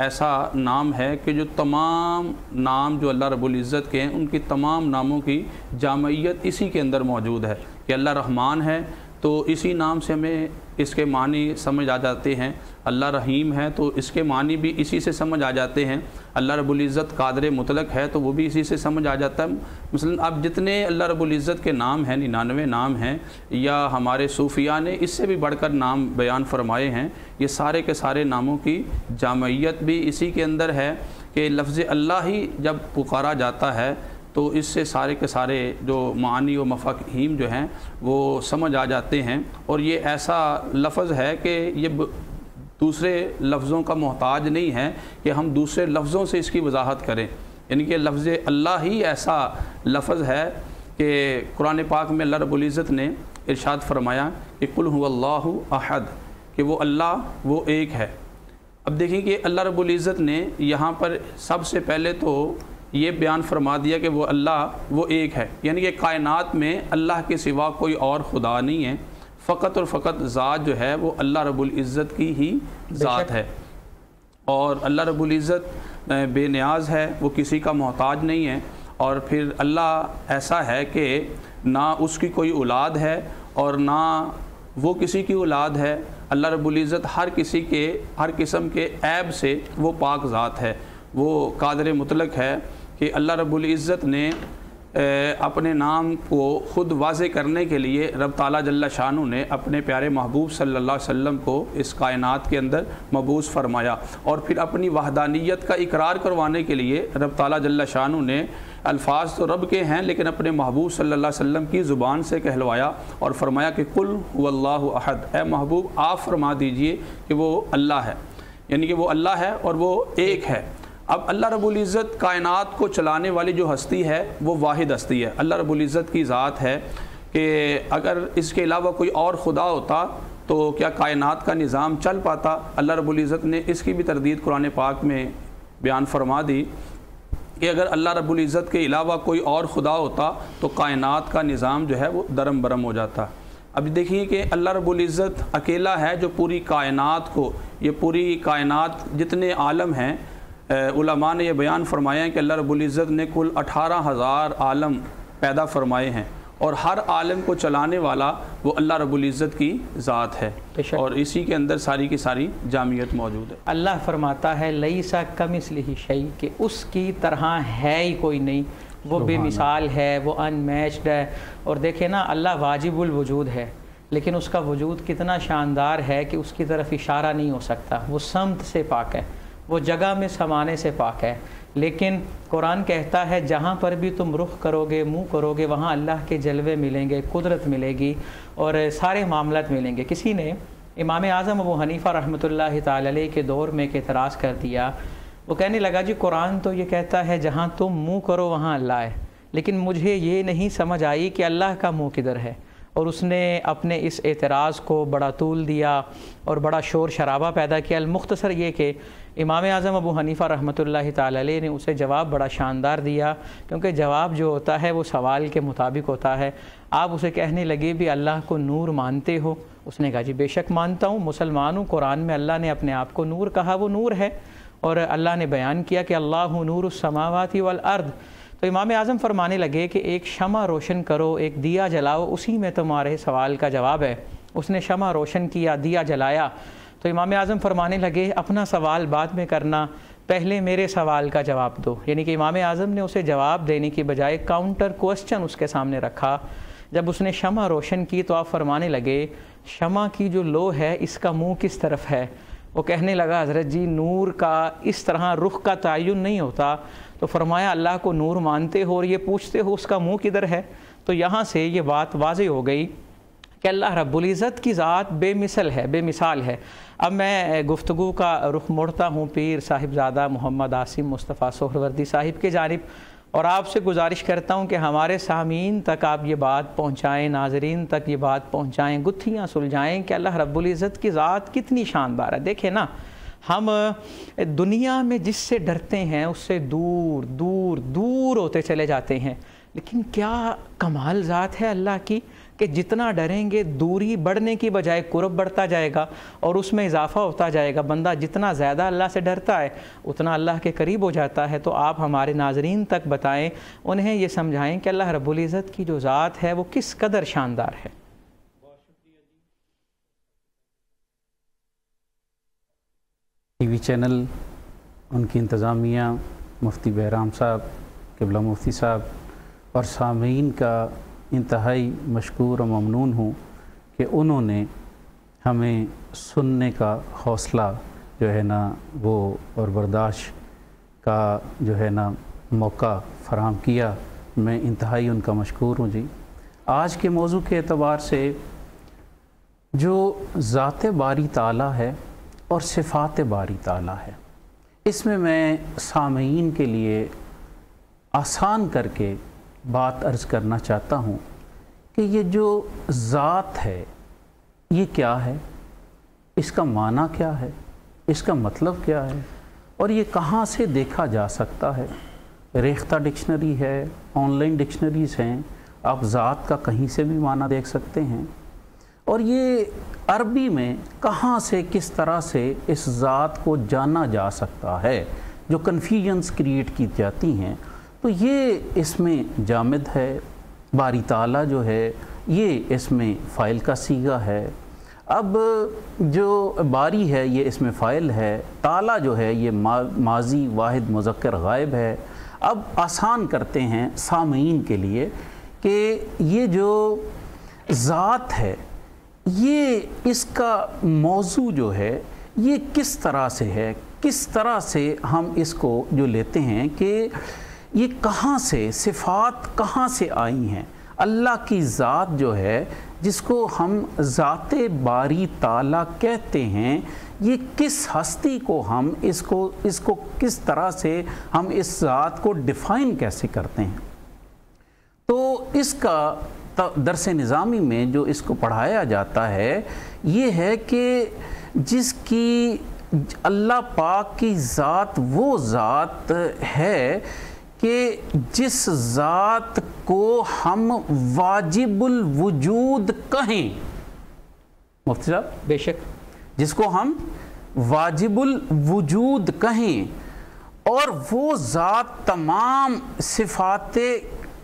ایسا نام ہے کہ جو تمام نام جو اللہ رب العزت کے ہیں ان کی تمام ناموں کی جامعیت اسی کے اندر موجود ہے کہ اللہ رحمان ہے تو اسی نام سے ہمیں اس کے معنی سمجھ آ جاتے ہیں، اللہ رحیم ہے تو اس کے معنی بھی اسی سے سمجھ آ جاتے ہیں، اللہ رب العزت قادر مطلق ہے تو وہ بھی اسی سے سمجھ آ جاتا ہے۔ مثلا اب جتنے اللہ رب العزت کے نام ہیں 99 نام ہیں، یا ہمارے صوفیاء نے اس سے بھی بڑھ کر نام بیان فرمائے ہیں، یہ سارے کے سارے ناموں کی جامعیت بھی اسی کے اندر ہے کہ لفظ اللہ ہی جب پکارا جاتا ہے تو اس سے سارے کے سارے جو معانی و مفاہیم جو ہیں وہ سمجھ آ جاتے ہیں، اور یہ ایسا لفظ ہے کہ یہ دوسرے لفظوں کا محتاج نہیں ہے کہ ہم دوسرے لفظوں سے اس کی وضاحت کریں، یعنی کہ لفظ اللہ ہی ایسا لفظ ہے کہ قرآن پاک میں اللہ رب العزت نے ارشاد فرمایا کہ قل هو اللہ احد، کہ وہ اللہ وہ ایک ہے۔ اب دیکھیں کہ اللہ رب العزت نے یہاں پر سب سے پہلے تو یہ بیان فرما دیا کہ وہ اللہ وہ ایک ہے، یعنی کہ کائنات میں اللہ کے سوا کوئی اور خدا نہیں ہے، فقط اور فقط ذات جو ہے وہ اللہ رب العزت کی ہی ذات ہے، اور اللہ رب العزت بے نیاز ہے، وہ کسی کا محتاج نہیں ہے، اور پھر اللہ ایسا ہے کہ نہ اس کی کوئی اولاد ہے اور نہ وہ کسی کی اولاد ہے، اللہ رب العزت ہر کسی کے ہر قسم کے عیب سے وہ پاک ذات ہے، وہ قادر مطلق ہے کہ اللہ رب العزت نے اپنے نام کو خود واضح کرنے کے لیے رب تعالیٰ جل شانہ نے اپنے پیارے محبوب صلی اللہ علیہ وسلم کو اس کائنات کے اندر مبعوث فرمایا، اور پھر اپنی وحدانیت کا اقرار کروانے کے لیے رب تعالیٰ جل شانہ نے الفاظ تو رب کے ہیں لیکن اپنے محبوب صلی اللہ علیہ وسلم کی زبان سے کہلوایا اور فرمایا کہ قل هو اللہ احد، اے محبوب آپ فرما دیجئے کہ وہ اللہ ہے، یعنی کہ وہ اللہ ہے اور وہ ایک ہے۔ اب اللہ رب العزت کائنات کو چلانے والی جو ہستی ہے وہ واحد ہستی ہے، اللہ رب العزت کی ذات ہے کہ اگر اس کے علاوہ کوئی اور خدا ہوتا تو کیا کائنات کا نظام چل پاتا؟ اللہ رب العزت نے اس کی بھی تردید قرآن پاک میں بیان فرما دی کہ اگر اللہ رب العزت کے علاوہ کوئی اور خدا ہوتا تو کائنات کا نظام جو ہے وہ درم برم ہو جاتا۔ اب دیکھیے کہ اللہ رب العزت اکیلا ہے جو پوری کائنات کو، یہ پوری کائنات جتنے عالم ہیں، علماء نے یہ بیان فرمایا ہے کہ اللہ رب العزت نے کل 18,000 عالم پیدا فرمائے ہیں، اور ہر عالم کو چلانے والا وہ اللہ رب العزت کی ذات ہے، اور اسی کے اندر ساری کی ساری جامعیت موجود ہے۔ اللہ فرماتا ہے لیسا کمثلہ شیء، کہ اس کی طرح ہے ہی کوئی نہیں، وہ بے مثال ہے، وہ ان میچڈ ہے۔ اور دیکھیں نا، اللہ واجب الوجود ہے لیکن اس کا وجود کتنا شاندار ہے کہ اس کی طرف اشارہ نہیں ہو سکتا، وہ سمت سے پاک ہے، وہ جگہ میں سمانے سے پاک ہے، لیکن قرآن کہتا ہے جہاں پر بھی تم رخ کرو گے، منہ کرو گے، وہاں اللہ کے جلوے ملیں گے، قدرت ملے گی اور سارے معاملات ملیں گے۔ کسی نے امام اعظم ابو حنیفہ رحمۃ اللہ تعالی علیہ کے دور میں ایک اعتراض کر دیا، وہ کہنے لگا جی قرآن تو یہ کہتا ہے جہاں تم منہ کرو وہاں اللہ ہے، لیکن مجھے یہ نہیں سمجھ آئی کہ اللہ کا منہ کدھر ہے۔ اور اس نے اپنے اس اعتراض کو بڑا طول دیا اور بڑا شور شرابہ پیدا کیا۔ المختصر یہ کہ امام اعظم ابو حنیفہ رحمۃ اللہ تعالی علیہ نے اسے جواب بڑا شاندار دیا، کیونکہ جواب جو ہوتا ہے وہ سوال کے مطابق ہوتا ہے۔ آپ اسے کہنے لگے بھی اللہ کو نور مانتے ہو؟ اس نے کہا جی بے شک مانتا ہوں، مسلمان ہوں، قرآن میں اللہ نے اپنے آپ کو نور کہا، وہ نور ہے، اور اللہ نے بیان کیا کہ اللہ نور السماوات والارض۔ تو امام اعظم فرمانے لگے کہ ایک شمع روشن کرو، ایک دیا جلاؤ، اسی میں تمہارے سوال کا جواب ہے۔ اس نے شمع روشن کیا، دیا جلایا، تو امام اعظم فرمانے لگے اپنا سوال بعد میں کرنا، پہلے میرے سوال کا جواب دو۔ یعنی کہ امام اعظم نے اسے جواب دینے کی بجائے کاؤنٹر کوسچن اس کے سامنے رکھا۔ جب اس نے شمع روشن کی تو آپ فرمانے لگے شمع کی جو لو ہے اس کا منہ کس طرف ہے؟ وہ کہنے لگا حضرت جی نور کا اس طرح رخ کا تعین نہیں ہوتا۔ تو فرمایا اللہ کو نور مانتے ہو اور یہ پوچھتے ہو اس کا منہ کدھر ہے؟ تو یہاں سے یہ بات واضح ہو گئی کہ اللہ رب العزت کی ذات بے مثل ہے، بے مثال ہے۔ اب میں گفتگو کا رخ موڑتا ہوں پیر صاحبزادہ محمد عاصم مصطفیٰ سہروردی صاحب کی جانب، اور آپ سے گزارش کرتا ہوں کہ ہمارے سامعین تک آپ یہ بات پہنچائیں، ناظرین تک یہ بات پہنچائیں، گتھیاں سلجھائیں کہ اللہ رب العزت کی ذات کتنی شاندار ہے۔ دیکھیں نا، ہم دنیا میں جس سے ڈرتے ہیں اس سے دور دور دور ہوتے چلے جاتے ہیں، لیکن کیا کمال ذات ہے اللہ کی، کہ جتنا ڈریں گے دوری بڑھنے کی بجائے قرب بڑھتا جائے گا اور اس میں اضافہ ہوتا جائے گا. بندہ جتنا زیادہ اللہ سے ڈرتا ہے اتنا اللہ کے قریب ہو جاتا ہے. تو آپ ہمارے ناظرین تک بتائیں, انہیں یہ سمجھائیں کہ اللہ رب العزت کی جو ذات ہے وہ کس قدر شاندار ہے. ٹی وی چینل, ان کی انتظامیہ, مفتی بہرام صاحب, قبلہ مفتی صاحب اور سامعین کا انتہائی مشکور و ممنون ہوں کہ انہوں نے ہمیں سننے کا حوصلہ جو ہے نا وہ اور برداشت کا جو ہے نا موقع فراہم کیا. میں انتہائی ان کا مشکور ہوں. جی, آج کے موضوع کے اعتبار سے جو ذات باری تعالیٰ ہے اور صفات باری تعالیٰ ہے, اس میں سامعین کے لیے آسان کر کے بات عرض کرنا چاہتا ہوں کہ یہ جو ذات ہے یہ کیا ہے, اس کا معنی کیا ہے, اس کا مطلب کیا ہے اور یہ کہاں سے دیکھا جا سکتا ہے. ریختہ ڈکشنری ہے, آن لائن ڈکشنریز ہیں, آپ ذات کا کہیں سے بھی معنی دیکھ سکتے ہیں. اور یہ عربی میں کہاں سے کس طرح سے اس ذات کو جانا جا سکتا ہے, جو کنفیوژنس کریٹ کی جاتی ہیں. تو یہ اس میں جامد ہے. باری تعالیٰ جو ہے یہ اس میں فاعل کا صیغہ ہے. اب جو باری ہے یہ اس میں فاعل ہے, تعالیٰ جو ہے یہ ماضی واحد مذکر غائب ہے. اب آسان کرتے ہیں سامعین کے لیے کہ یہ جو ذات ہے یہ اس کا موضوع جو ہے یہ کس طرح سے ہے, کس طرح سے ہم اس کو جو لیتے ہیں کہ یہ کہاں سے, صفات کہاں سے آئی ہیں. اللہ کی ذات جو ہے جس کو ہم ذات باری تعالیٰ کہتے ہیں, یہ کس ہستی کو ہم اس کو کس طرح سے ہم اس ذات کو ڈیفائن کیسے کرتے ہیں. تو اس کا درس نظامی میں جو اس کو پڑھایا جاتا ہے یہ ہے کہ جس کی اللہ پاک کی ذات وہ ذات ہے کہ جس ذات کو ہم واجب الوجود کہیں. مفتی صاحب, بے شک, جس کو ہم واجب الوجود کہیں اور وہ ذات تمام صفات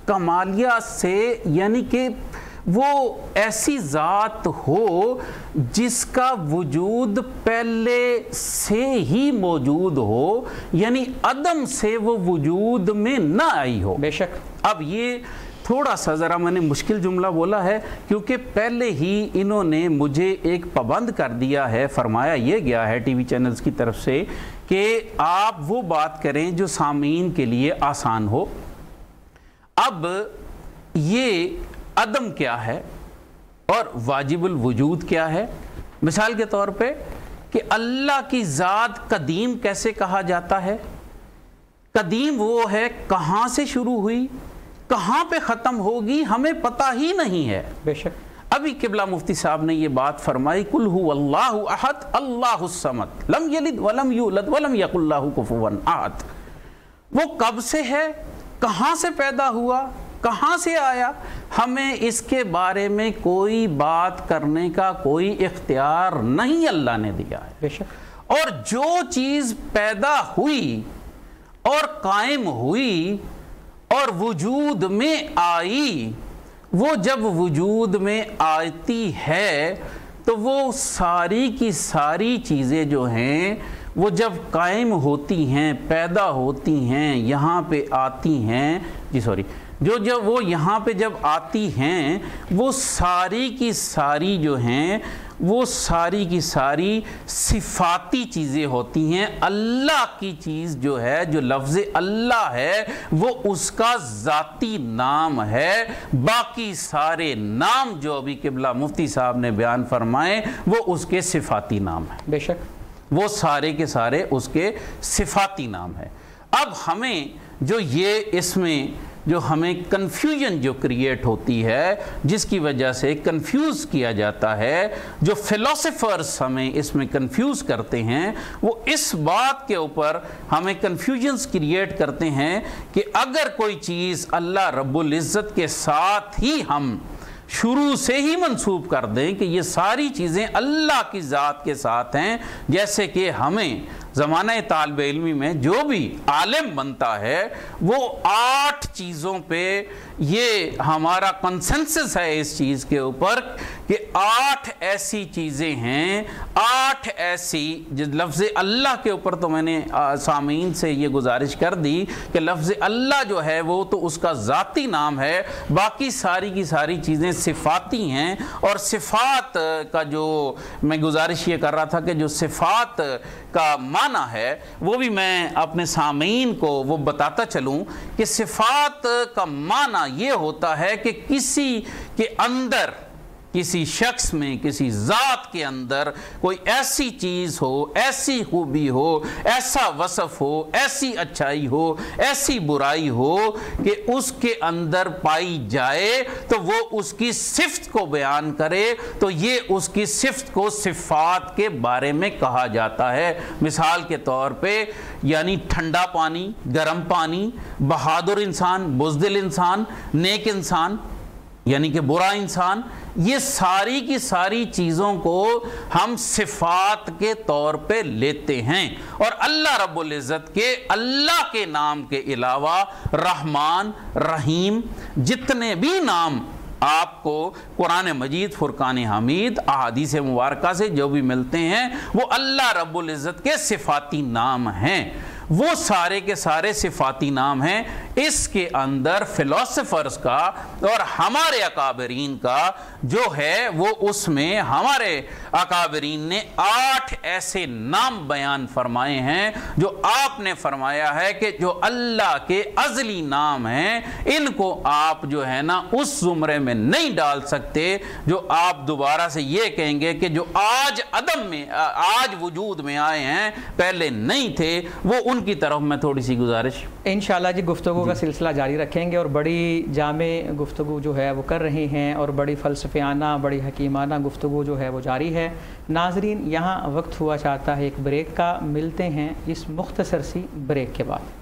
کمالیہ سے, یعنی کہ وہ ایسی ذات ہو جس کا وجود پہلے سے ہی موجود ہو, یعنی عدم سے وہ وجود میں نہ آئی ہو. بے شک. اب یہ تھوڑا سا ذرا میں نے مشکل جملہ بولا ہے کیونکہ پہلے ہی انہوں نے مجھے ایک پابند کر دیا ہے, فرمایا یہ گیا ہے ٹی وی چینلز کی طرف سے کہ آپ وہ بات کریں جو سامعین کے لیے آسان ہو. اب یہ عدم کیا ہے اور واجب الوجود کیا ہے. مثال کے طور پہ کہ اللہ کی ذات قدیم کیسے کہا جاتا ہے. قدیم وہ ہے کہاں سے شروع ہوئی, کہاں پہ ختم ہوگی, ہمیں پتہ ہی نہیں ہے. بے شک. ابھی قبلہ مفتی صاحب نے یہ بات فرمائی, قل هو اللہ احد اللہ الصمد لم یلد ولم یولد ولم یکن لہ کفوا احد. وہ کب سے ہے, کہاں سے پیدا ہوا, کہاں سے آیا, ہمیں اس کے بارے میں کوئی بات کرنے کا کوئی اختیار نہیں اللہ نے دیا ہے. بے شک. اور جو چیز پیدا ہوئی اور قائم ہوئی اور وجود میں آئی, وہ جب وجود میں آتی ہے تو وہ ساری کی ساری چیزیں جو ہیں وہ جب قائم ہوتی ہیں, پیدا ہوتی ہیں, یہاں پہ آتی ہیں, جب وہ یہاں پہ جب آتی ہیں وہ ساری کی ساری جو ہیں وہ ساری کی ساری صفاتی چیزیں ہوتی ہیں. اللہ کی چیز جو ہے, جو لفظ اللہ ہے, وہ اس کا ذاتی نام ہے. باقی سارے نام جو ابھی قبلہ مفتی صاحب نے بیان فرمائے وہ اس کے صفاتی نام ہیں. بے شک. وہ سارے کے سارے اس کے صفاتی نام ہیں. اب ہمیں جو یہ اس میں جو ہمیں کنفیوژن جو کریٹ ہوتی ہے, جس کی وجہ سے کنفیوز کیا جاتا ہے, جو فلاسفرز ہمیں اس میں کنفیوز کرتے ہیں, وہ اس بات کے اوپر ہمیں کنفیوژنز کریٹ کرتے ہیں کہ اگر کوئی چیز اللہ رب العزت کے ساتھ ہی ہم شروع سے ہی منسوب کر دیں کہ یہ ساری چیزیں اللہ کی ذات کے ساتھ ہیں، جیسے کہ ہمیں زمانہ طالب علمی میں جو بھی عالم بنتا ہے وہ 8 چیزوں پہ یہ ہمارا کنسنسس ہے اس چیز کے اوپر کہ 8 ایسی چیزیں ہیں، 8 ایسی لفظ اللہ کے اوپر تو میں نے سامعین سے یہ گزارش کر دی کہ لفظ اللہ جو ہے وہ تو اس کا ذاتی نام ہے، باقی ساری کی ساری چیزیں صفاتی ہیں، اور صفات کا جو میں گزارش یہ کر رہا تھا کہ جو صفات کا معنی ہے وہ بھی میں اپنے سامعین کو وہ بتاتا چلوں کہ صفات کا معنی یہ ہوتا ہے کہ کسی کے اندر، کسی شخص میں، کسی ذات کے اندر کوئی ایسی چیز ہو، ایسی خوبی ہو، ایسا وصف ہو، ایسی اچھائی ہو، ایسی برائی ہو کہ اس کے اندر پائی جائے تو وہ اس کی صفت کو بیان کرے، تو یہ اس کی صفت کو صفات کے بارے میں کہا جاتا ہے۔ مثال کے طور پہ یعنی ٹھنڈا پانی، گرم پانی، بہادر انسان، بزدل انسان، نیک انسان یعنی کہ برا انسان، یہ ساری کی ساری چیزوں کو ہم صفات کے طور پہ لیتے ہیں۔ اور اللہ رب العزت کے اللہ کے نام کے علاوہ رحمان، رحیم، جتنے بھی نام آپ کو قرآن مجید، فرقان حمید، احادیث مبارکہ سے جو بھی ملتے ہیں وہ اللہ رب العزت کے صفاتی نام ہیں، وہ سارے کے سارے صفاتی نام ہیں۔ اس کے اندر فلاسفرز کا اور ہمارے اکابرین کا جو ہے وہ اس میں ہمارے اکابرین نے 8 ایسے نام بیان فرمائے ہیں جو آپ نے فرمایا ہے کہ جو اللہ کے ازلی نام ہیں ان کو آپ جو ہے نا اس زمرے میں نہیں ڈال سکتے جو آپ دوبارہ سے یہ کہیں گے کہ جو آج عدم میں، آج وجود میں آئے ہیں، پہلے نہیں تھے، وہ ان کی طرف میں تھوڑی سی گزارش انشاءاللہ جی گفتگو کا سلسلہ جاری رکھیں گے، اور بڑی جامع گفتگو جو ہے وہ کر رہے ہیں، اور بڑی فلسفیانہ، بڑی حکیمانہ گفتگو جو ہے وہ جاری ہے۔ ناظرین، یہاں وقت ہوا چاہتا ہے ایک بریک کا، ملتے ہیں اس مختصر سی بریک کے بعد۔